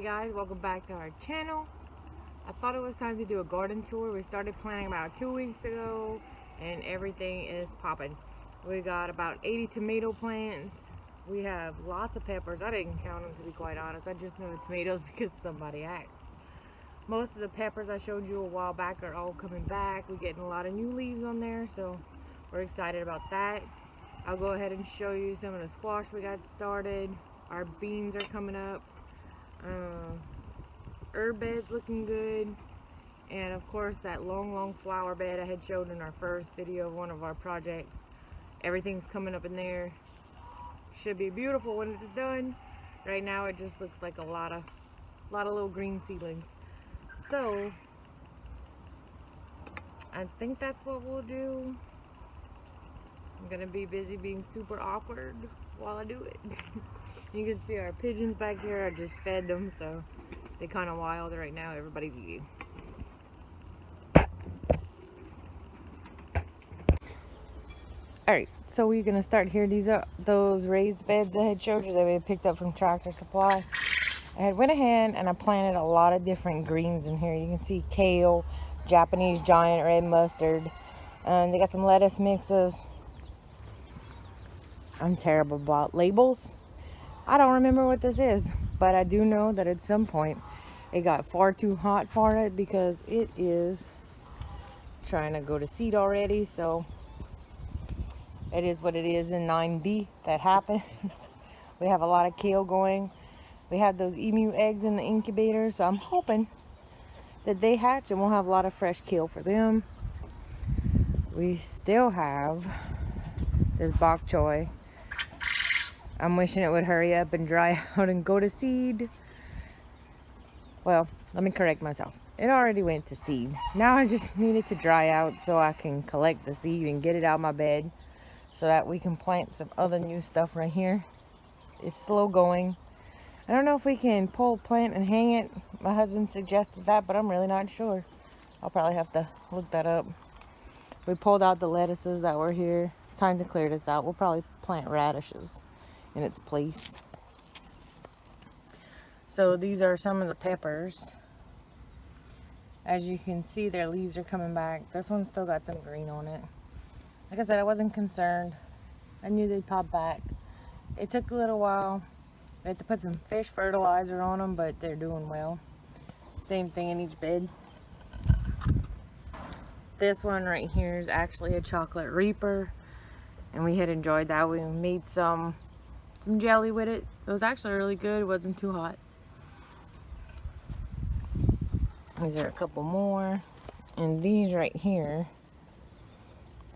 guys, welcome back to our channel. I thought it was time to do a garden tour. We started planting about 2 weeks ago and everything is popping. We got about 80 tomato plants. We have lots of peppers. I didn't count them, to be quite honest. I just know the tomatoes because somebody asked. Most of the peppers I showed you a while back are all coming back. We're getting a lot of new leaves on there, so we're excited about that. I'll go ahead and show you some of the squash we got started. Our beans are coming up. Herb bed's looking good, and of course that long flower bed I had showed in our first video of one of our projects. Everything's coming up in there. Should be beautiful when it's done. Right now it just looks like a lot of little green seedlings. So I think that's what we'll do. I'm gonna be busy being super awkward while I do it. You can see our pigeons back here. I just fed them, so they're kind of wild right now. Everybody's eating. Alright, so we're gonna start here. These are those raised beds I had showed you that we had picked up from Tractor Supply. I had went ahead and I planted a lot of different greens in here. You can see kale, Japanese giant red mustard. They got some lettuce mixes. I'm terrible about labels. I don't remember what this is, but I do know that at some point it got far too hot for it because it is trying to go to seed already. So it is what it is in 9B that happens. We have a lot of kale going. We have those emu eggs in the incubator, so I'm hoping that they hatch and we'll have a lot of fresh kale for them. We still have this bok choy. I'm wishing it would hurry up and dry out and go to seed. Well, let me correct myself. It already went to seed. Now I just need it to dry out so I can collect the seed and get it out of my bed so that we can plant some other new stuff right here. It's slow going. I don't know if we can pull a plant and hang it. My husband suggested that, but I'm really not sure. I'll probably have to look that up. We pulled out the lettuces that were here. It's time to clear this out. We'll probably plant radishes in its place. So these are some of the peppers. As you can see, their leaves are coming back. This one's still got some green on it. Like I said, I wasn't concerned. I knew they'd pop back. It took a little while. We had to put some fish fertilizer on them, but they're doing well. Same thing in each bed. This one right here is actually a chocolate reaper, and we had enjoyed that. We made some jelly with it. It was actually really good. It wasn't too hot. These are a couple more, and these right here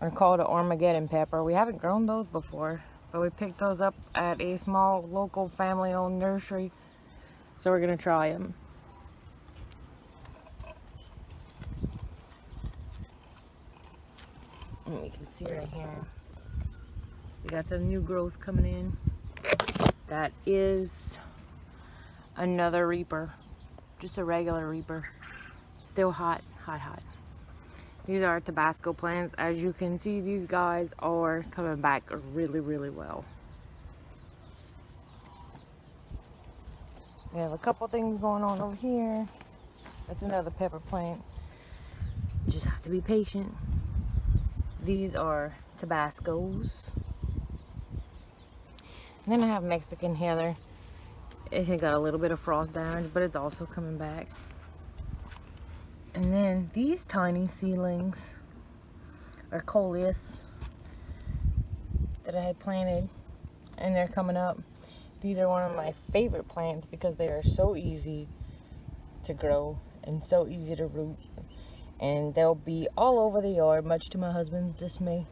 are called an Armageddon Pepper. We haven't grown those before, but we picked those up at a small local family-owned nursery, so we're gonna try them. And you can see right here, we got some new growth coming in. That is another reaper, just a regular reaper. Still hot. These are Tabasco plants. As you can see, these guys are coming back really well. We have a couple things going on over here. That's another pepper plant. You just have to be patient. These are Tabascos. And then I have Mexican heather. It had got a little bit of frost damage, but it's also coming back. And then these tiny seedlings are coleus that I had planted, and they're coming up. These are one of my favorite plants because they are so easy to grow and so easy to root. And they'll be all over the yard, much to my husband's dismay.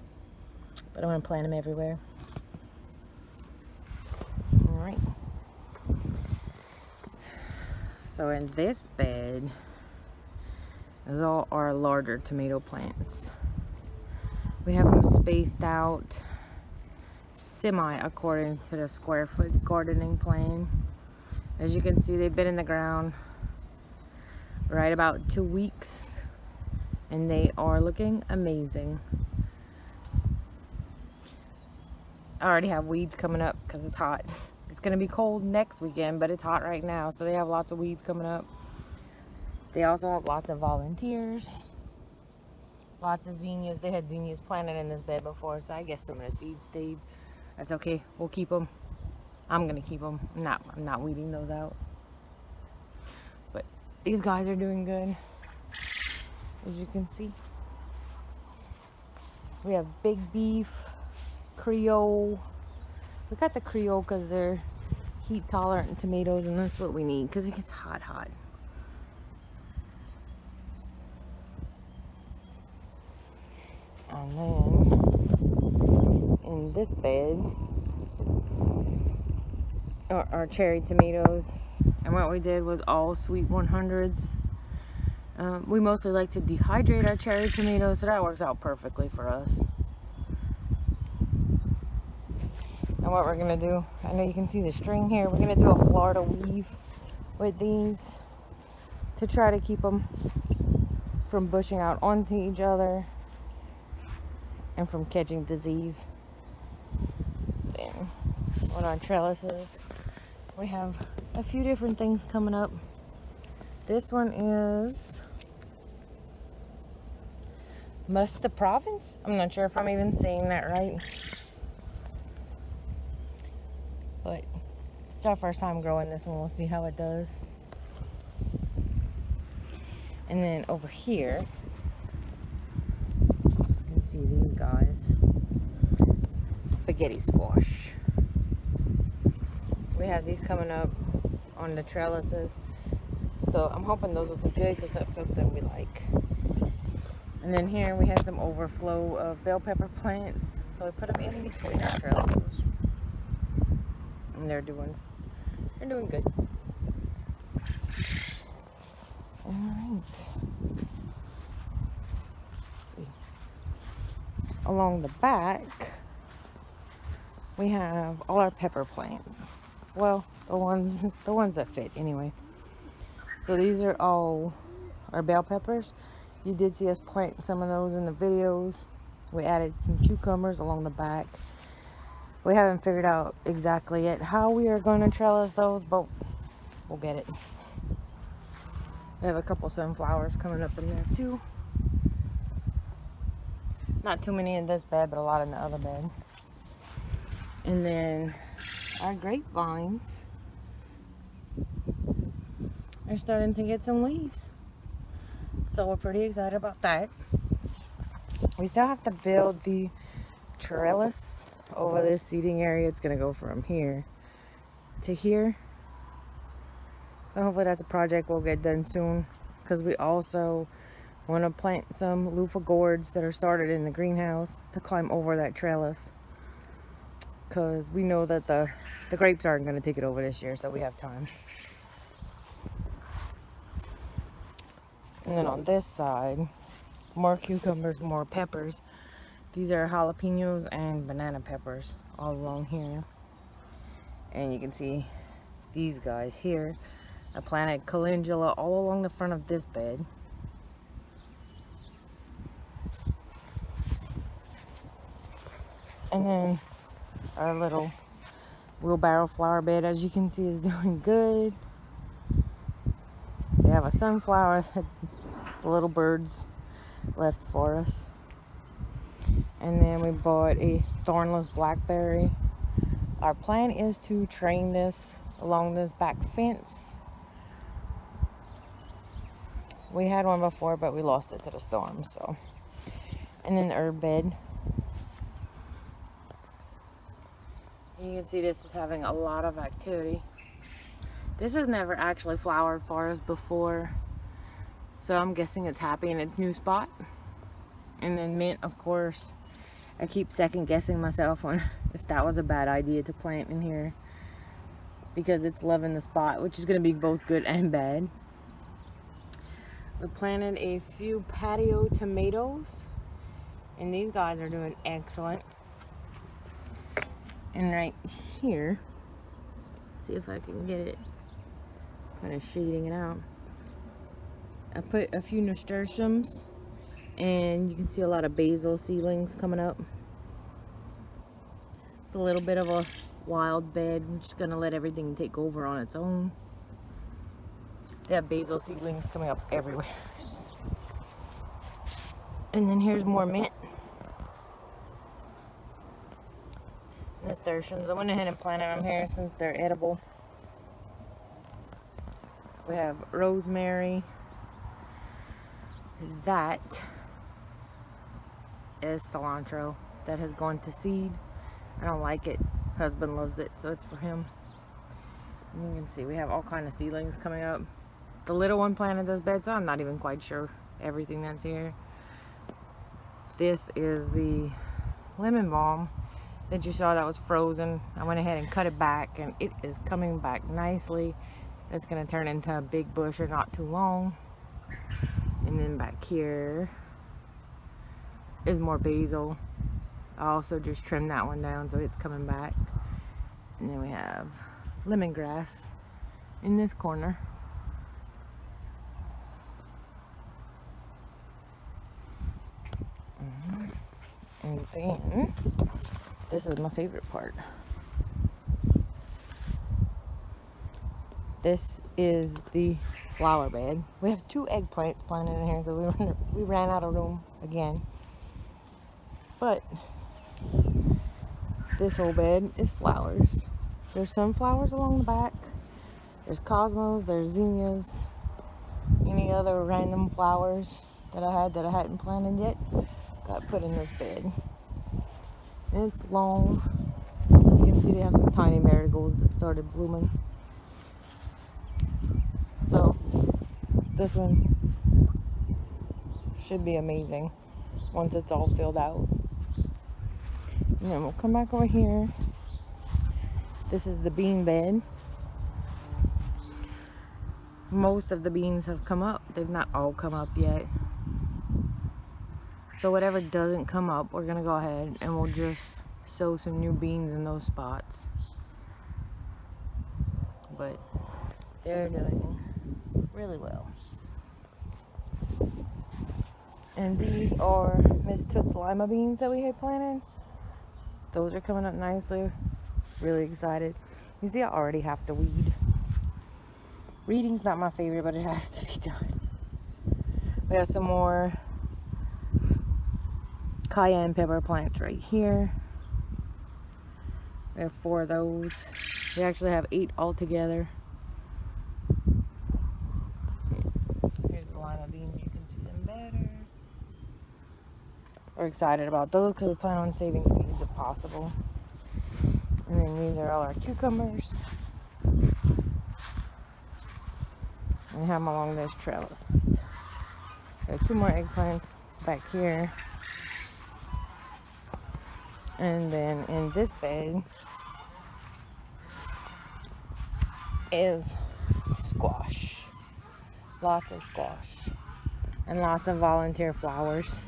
But I'm going to plant them everywhere. Alright. So in this bed is all our larger tomato plants. We have them spaced out semi according to the square foot gardening plan. As you can see, they've been in the ground right about 2 weeks, and they are looking amazing. I already have weeds coming up because it's hot. It's going to be cold next weekend, but it's hot right now, so they have lots of weeds coming up. They also have lots of volunteers. Lots of zinnias. They had zinnias planted in this bed before, so I guess some of the seeds stayed. That's okay. We'll keep them. I'm going to keep them. I'm not weeding those out. But these guys are doing good, as you can see. We have big beef, Creole. We got the Creole because they're heat tolerant tomatoes, and that's what we need because it gets hot. And then in this bed are our cherry tomatoes, and what we did was all sweet 100s. We mostly like to dehydrate our cherry tomatoes, so that works out perfectly for us. And what we're gonna do, I know you can see the string here, we're gonna do a Florida weave with these to try to keep them from bushing out onto each other and from catching disease. Then on our trellises, we have a few different things coming up. This one is Musta Province. I'm not sure if I'm even saying that right, but it's our first time growing this one. We'll see how it does. And then over here, you can see these guys, spaghetti squash. We have these coming up on the trellises, so I'm hoping those will do good because that's something we like. And then here we have some overflow of bell pepper plants, so we put them in between our trellises, and they're doing good. All right. Let's see. Along the back, we have all our pepper plants. Well, the ones that fit anyway. So these are all our bell peppers. You did see us plant some of those in the videos. We added some cucumbers along the back. We haven't figured out exactly yet how we are going to trellis those, but we'll get it. We have a couple sunflowers coming up in there too. Not too many in this bed, but a lot in the other bed. And then our grapevines are starting to get some leaves, so we're pretty excited about that. We still have to build the trellis over this seating area. It's gonna go from here to here, so hopefully that's a project we'll get done soon, because we also want to plant some loofah gourds that are started in the greenhouse to climb over that trellis, because we know that the grapes aren't going to take it over this year, so we have time. And then on this side, more cucumbers, more peppers. These are jalapenos and banana peppers all along here. And you can see these guys here. I planted calendula all along the front of this bed. And then our little wheelbarrow flower bed, as you can see, is doing good. They have a sunflower that the little birds left for us. And then we bought a Thornless Blackberry. Our plan is to train this along this back fence. We had one before, but we lost it to the storm, so. And then the herb bed. You can see this is having a lot of activity. This has never actually flowered for us before, so I'm guessing it's happy in its new spot. And then mint, of course. I keep second guessing myself on if that was a bad idea to plant in here, because it's loving the spot, which is going to be both good and bad. We planted a few patio tomatoes, and these guys are doing excellent. And right here, let's see if I can get it kind of shading it out. I put a few nasturtiums, and you can see a lot of basil seedlings coming up. It's a little bit of a wild bed. I'm just gonna let everything take over on its own. They have basil seedlings coming up everywhere. And then here's more mint. Nasturtiums. I went ahead and planted them here since they're edible. We have rosemary. That is cilantro that has gone to seed. I don't like it. Husband loves it, so it's for him. And you can see we have all kind of seedlings coming up. The little one planted this bed, so I'm not even quite sure everything that's here. This is the lemon balm that you saw that was frozen. I went ahead and cut it back, and it is coming back nicely. It's going to turn into a big bush or not too long. And then back here is more basil. I also just trimmed that one down, so it's coming back. And then we have lemongrass in this corner. And then this is my favorite part. This is the flower bed. We have 2 eggplants planted in here because we ran out of room again. But this whole bed is flowers. There's sunflowers along the back. There's cosmos, there's zinnias, any other random flowers that I hadn't planted yet. Got put in this bed. And it's long. You can see they have some tiny marigolds that started blooming. So this one should be amazing once it's all filled out. And then we'll come back over here. This is the bean bed. Most of the beans have come up. They've not all come up yet. So whatever doesn't come up, we're gonna go ahead and we'll just sow some new beans in those spots. But they're doing really well. And these are Miss Toot's lima beans that we had planted. Those are coming up nicely. Really excited. You see, I already have to weed. Reading's not my favorite, but it has to be done. We have some more cayenne pepper plants right here. We have 4 of those. We actually have 8 altogether. Here's the lima beans. You can see them better. We're excited about those because we plan on saving seeds if possible. And then these are all our cucumbers. We have them along this trellis. There are 2 more eggplants back here. And then in this bed is squash. Lots of squash. And lots of volunteer flowers,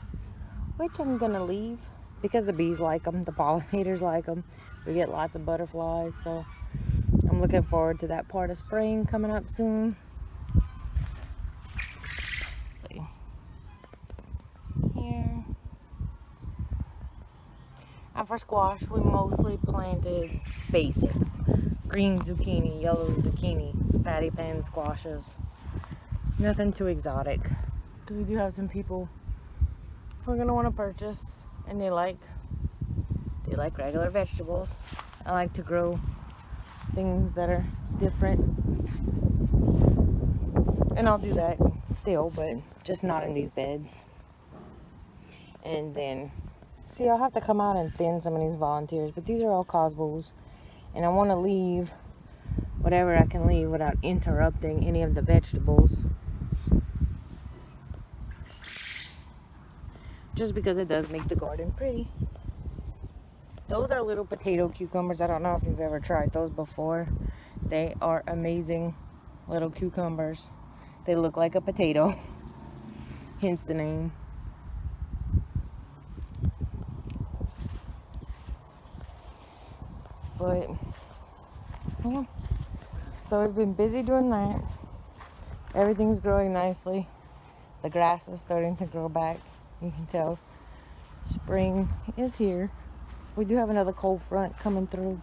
which I'm gonna leave because the bees like them, the pollinators like them. We get lots of butterflies, so I'm looking forward to that part of spring coming up soon. Let's see. Here. And for squash, we mostly planted basics. Green zucchini, yellow zucchini, patty pan squashes. Nothing too exotic. Because we do have some people who are going to want to purchase, and they like regular vegetables. I like to grow things that are different. And I'll do that still, but just not in these beds. And then, see, I'll have to come out and thin some of these volunteers, but these are all cosmos. And I want to leave whatever I can leave without interrupting any of the vegetables. Just because it does make the garden pretty. Those are little potato cucumbers. I don't know if you've ever tried those before. They are amazing little cucumbers. They look like a potato. Hence the name. But yeah, so we've been busy doing that. Everything's growing nicely. The grass is starting to grow back. You can tell spring is here. We do have another cold front coming through,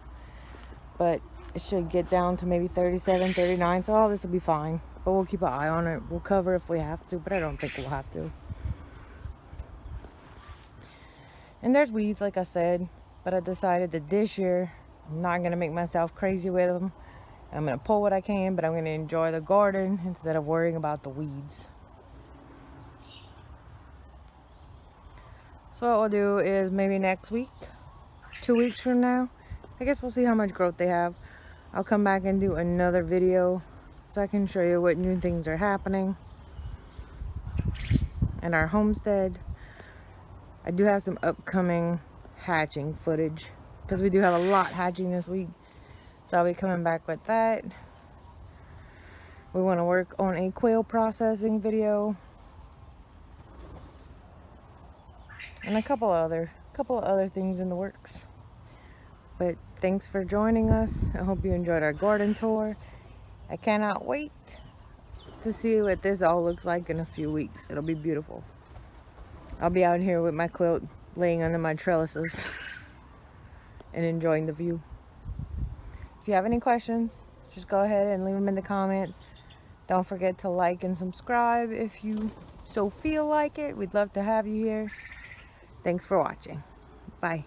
but it should get down to maybe 37, 39. So all this will be fine, but we'll keep an eye on it. We'll cover if we have to, but I don't think we'll have to. And there's weeds, like I said, but I decided that this year I'm not going to make myself crazy with them. I'm going to pull what I can, but I'm going to enjoy the garden instead of worrying about the weeds. So what we'll do is maybe next week, 2 weeks from now, I guess we'll see how much growth they have. I'll come back and do another video so I can show you what new things are happening in our homestead. I do have some upcoming hatching footage because we do have a lot hatching this week. So I'll be coming back with that. We want to work on a quail processing video. And a couple of other things in the works. But thanks for joining us. I hope you enjoyed our garden tour. I cannot wait to see what this all looks like in a few weeks. It'll be beautiful. I'll be out here with my quilt laying under my trellises and enjoying the view. If you have any questions, just go ahead and leave them in the comments. Don't forget to like and subscribe if you so feel like it. We'd love to have you here. Thanks for watching. Bye.